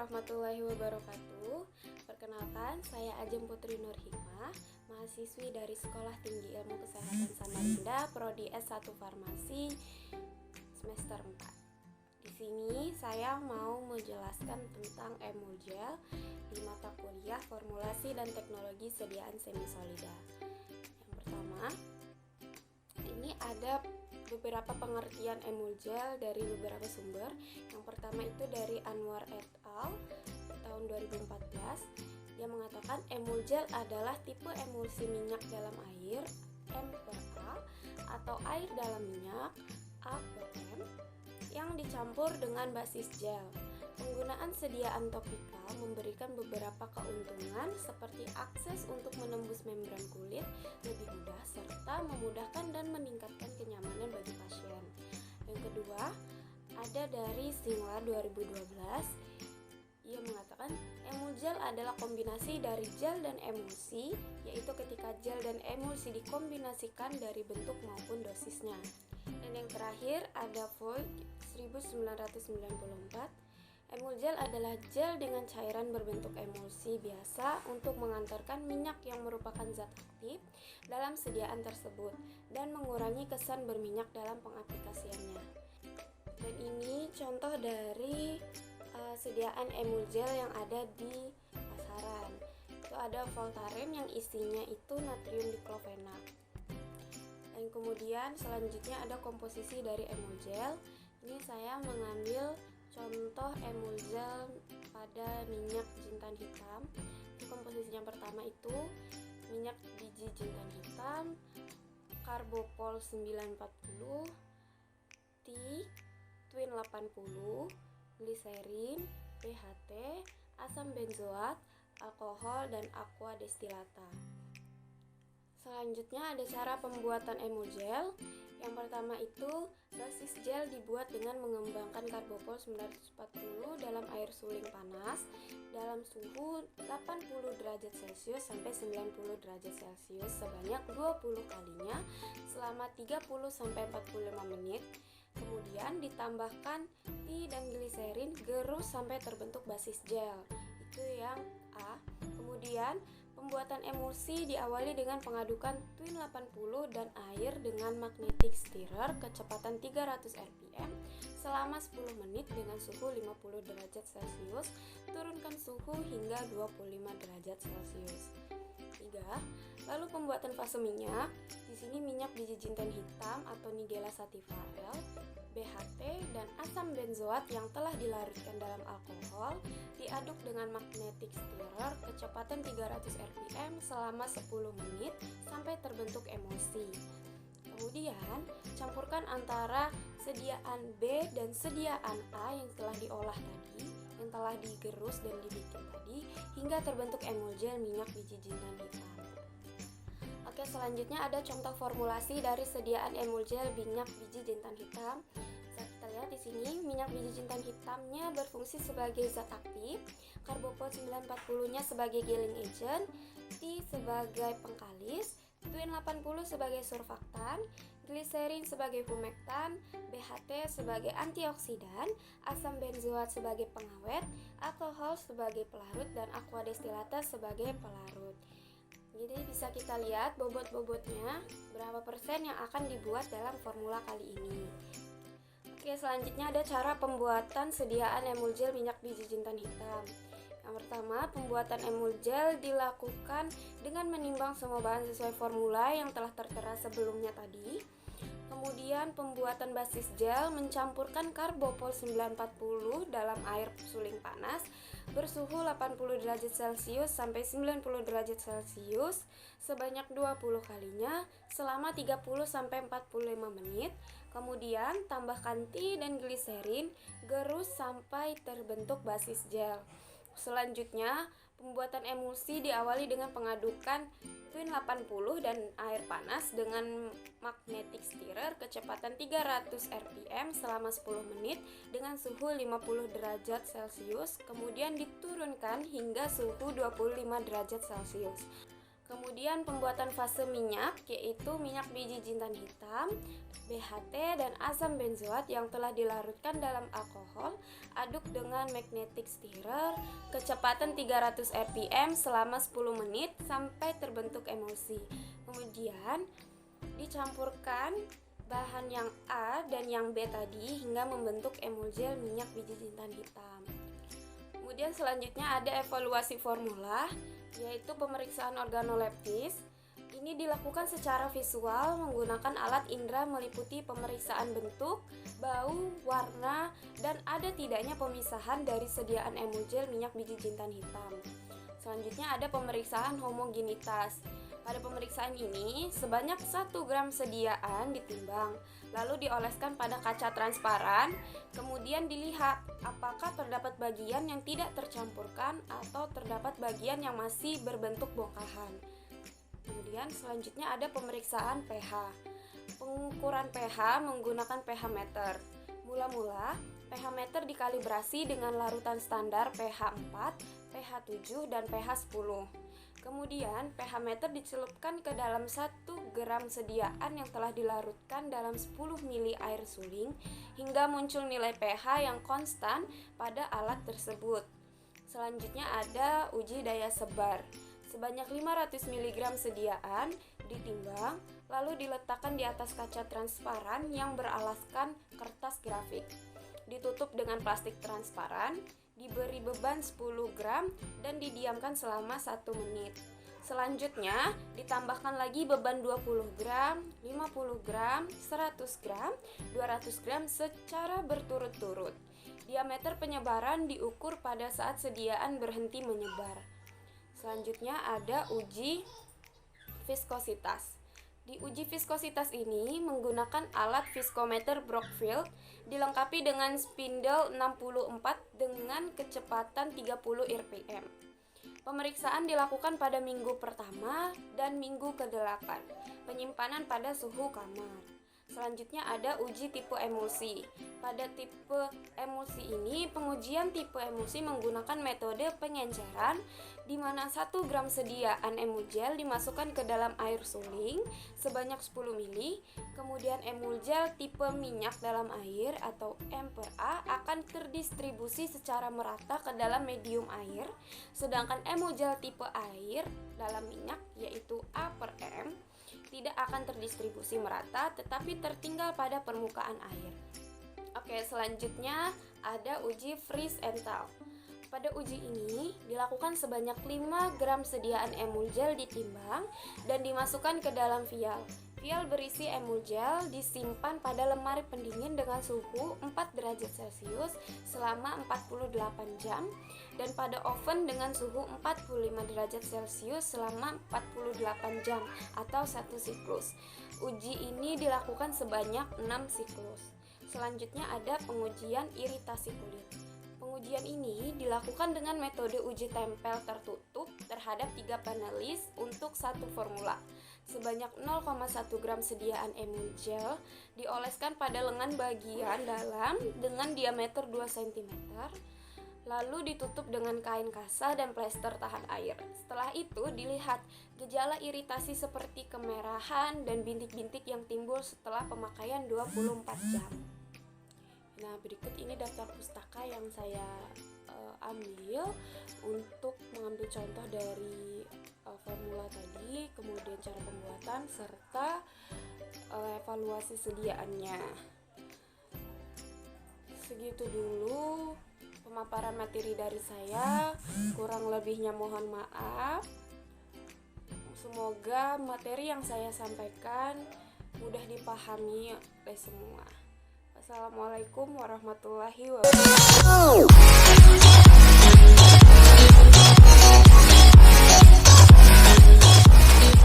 warahmatullahi wabarakatuh. Perkenalkan, saya Ajeng Putri Nur Hikmah, mahasiswi dari Sekolah Tinggi Ilmu Kesehatan Samarinda, Prodi S1 Farmasi semester 4. Di sini saya mau menjelaskan tentang Emulgel di mata kuliah Formulasi dan Teknologi Sediaan Semisolida. Yang pertama, ini ada beberapa pengertian Emulgel dari beberapa sumber. Yang pertama itu dari Anwar et al. Tahun 2014. Dia mengatakan Emulgel adalah tipe emulsi minyak dalam air (M/A) atau air dalam minyak (A/M) yang dicampur dengan basis gel. Penggunaan sediaan topikal memberikan beberapa keuntungan seperti akses untuk menembus membran kulit lebih mudah serta memudahkan dan meningkatkan kenyamanan bagi pasien. Yang kedua, ada dari Singla 2012. Ia mengatakan Emulgel adalah kombinasi dari gel dan emulsi, yaitu ketika gel dan emulsi dikombinasikan dari bentuk maupun dosisnya. Dan yang terakhir ada Voigt 1994. Emulgel adalah gel dengan cairan berbentuk emulsi biasa untuk mengantarkan minyak yang merupakan zat aktif dalam sediaan tersebut dan mengurangi kesan berminyak dalam pengaplikasiannya. Dan ini contoh dari sediaan Emulgel yang ada di pasaran. Itu ada Voltaren yang isinya itu natrium diklofenak. Dan kemudian selanjutnya ada komposisi dari Emulgel. Ini saya mengambil contoh Emulgel pada minyak jintan hitam. Komposisinya pertama itu minyak biji jintan hitam, karbopol 940, twin 80, gliserin, BHT, asam benzoat, alkohol, dan aqua destilata. Selanjutnya ada cara pembuatan Emulgel. Yang pertama itu basis gel dibuat dengan mengembangkan karbopol 940 dalam air suling panas dalam suhu 80 derajat Celcius sampai 90 derajat Celcius sebanyak 20 kalinya selama 30 sampai 45 menit. Kemudian ditambahkan tea dan gliserin gerus sampai terbentuk basis gel. Itu yang A. Kemudian pembuatan emulsi diawali dengan pengadukan twin 80 dan air dengan magnetic stirrer kecepatan 300 rpm selama 10 menit dengan suhu 50 derajat Celcius. Turunkan suhu hingga 25 derajat Celcius. 3. Lalu pembuatan fase minyak. Di sini minyak biji jintan hitam atau Nigella sativale, BHT, dan asam benzoat yang telah dilarutkan dalam alkohol diaduk dengan magnetic stirrer kecepatan 300 rpm selama 10 menit sampai terbentuk emulsi. Kemudian, campurkan antara sediaan B dan sediaan A yang telah diolah tadi, yang telah digerus dan dibikin tadi, hingga terbentuk Emulgel minyak biji jintan hitam. Oke, selanjutnya ada contoh formulasi dari sediaan Emulgel minyak biji jintan hitam. Kita lihat di sini, minyak biji jintan hitamnya berfungsi sebagai zat aktif, karbopol 940-nya sebagai gelling agent, T sebagai pengkalis, twin 80 sebagai surfaktan, gliserin sebagai humektan, BHT sebagai antioksidan, asam benzoat sebagai pengawet, alkohol sebagai pelarut, dan aqua destilata sebagai pelarut. Jadi bisa kita lihat bobot-bobotnya berapa persen yang akan dibuat dalam formula kali ini. Oke, selanjutnya ada cara pembuatan sediaan Emulgel minyak biji jintan hitam. Yang pertama, pembuatan Emulgel dilakukan dengan menimbang semua bahan sesuai formula yang telah tertera sebelumnya tadi. Kemudian pembuatan basis gel mencampurkan karbopol 940 dalam air suling panas bersuhu 80 derajat Celcius sampai 90 derajat Celcius sebanyak 20 kalinya selama 30 sampai 45 menit. Kemudian tambahkan tea dan gliserin gerus sampai terbentuk basis gel. Selanjutnya, pembuatan emulsi diawali dengan pengadukan twin 80 dan air panas dengan magnetic stirrer kecepatan 300 rpm selama 10 menit dengan suhu 50 derajat Celcius, kemudian diturunkan hingga suhu 25 derajat Celcius. Kemudian pembuatan fase minyak, yaitu minyak biji jintan hitam, BHT, dan asam benzoat yang telah dilarutkan dalam alkohol. Aduk dengan magnetic stirrer, kecepatan 300 rpm selama 10 menit sampai terbentuk emulsi. Kemudian dicampurkan bahan yang A dan yang B tadi hingga membentuk emulgel minyak biji jintan hitam. Kemudian selanjutnya ada evaluasi formula, yaitu pemeriksaan organoleptis. Ini dilakukan secara visual menggunakan alat indera meliputi pemeriksaan bentuk, bau, warna, dan ada tidaknya pemisahan dari sediaan emulgel minyak biji jintan hitam. Selanjutnya ada pemeriksaan homogenitas. Pada pemeriksaan ini, sebanyak 1 gram sediaan ditimbang, lalu dioleskan pada kaca transparan, kemudian dilihat apakah terdapat bagian yang tidak tercampurkan atau terdapat bagian yang masih berbentuk bongkahan. Kemudian selanjutnya ada pemeriksaan pH. Pengukuran pH menggunakan pH meter. Mula-mula, pH meter dikalibrasi dengan larutan standar pH 4, pH 7, dan pH 10. Kemudian pH meter dicelupkan ke dalam 1 gram sediaan yang telah dilarutkan dalam 10 ml air suling hingga muncul nilai pH yang konstan pada alat tersebut. Selanjutnya ada uji daya sebar. Sebanyak 500 mg sediaan ditimbang lalu diletakkan di atas kaca transparan yang beralaskan kertas grafik. Ditutup dengan plastik transparan, diberi beban 10 gram dan didiamkan selama 1 menit. Selanjutnya ditambahkan lagi beban 20 gram, 50 gram, 100 gram, 200 gram secara berturut-turut. Diameter penyebaran diukur pada saat sediaan berhenti menyebar. Selanjutnya ada uji viskositas. Di uji viskositas ini menggunakan alat viskometer Brockfield dilengkapi dengan spindle 64 dengan kecepatan 30 rpm. Pemeriksaan dilakukan pada minggu pertama dan minggu ke-8. Penyimpanan pada suhu kamar. Selanjutnya ada uji tipe emulsi. Pada tipe emulsi ini, pengujian tipe emulsi menggunakan metode pengenceran di mana 1 gram sediaan emulgel dimasukkan ke dalam air suling sebanyak 10 ml. Kemudian emulgel tipe minyak dalam air atau M/A akan terdistribusi secara merata ke dalam medium air, sedangkan emulgel tipe air dalam minyak yaitu A/M tidak akan terdistribusi merata tetapi tertinggal pada permukaan air. Oke, selanjutnya ada uji freeze and thaw. Pada uji ini dilakukan sebanyak 5 gram sediaan emulgel ditimbang dan dimasukkan ke dalam vial. Vial berisi emulgel disimpan pada lemari pendingin dengan suhu 4 derajat Celcius selama 48 jam dan pada oven dengan suhu 45 derajat Celcius selama 48 jam atau 1 siklus. Uji ini dilakukan sebanyak 6 siklus. Selanjutnya ada pengujian iritasi kulit. Pengujian ini dilakukan dengan metode uji tempel tertutup terhadap 3 panelis untuk 1 formula. Sebanyak 0,1 gram sediaan emulgel dioleskan pada lengan bagian dalam dengan diameter 2 cm, lalu ditutup dengan kain kasa dan plester tahan air. Setelah itu dilihat gejala iritasi seperti kemerahan dan bintik-bintik yang timbul setelah pemakaian 24 jam. Nah, berikut ini daftar pustaka yang saya ambil untuk mengambil contoh dari formula tadi, kemudian cara pembuatan serta evaluasi sediaannya. Segitu dulu pemaparan materi dari saya, kurang lebihnya mohon maaf. Semoga materi yang saya sampaikan mudah dipahami oleh semua. Assalamualaikum warahmatullahi wabarakatuh.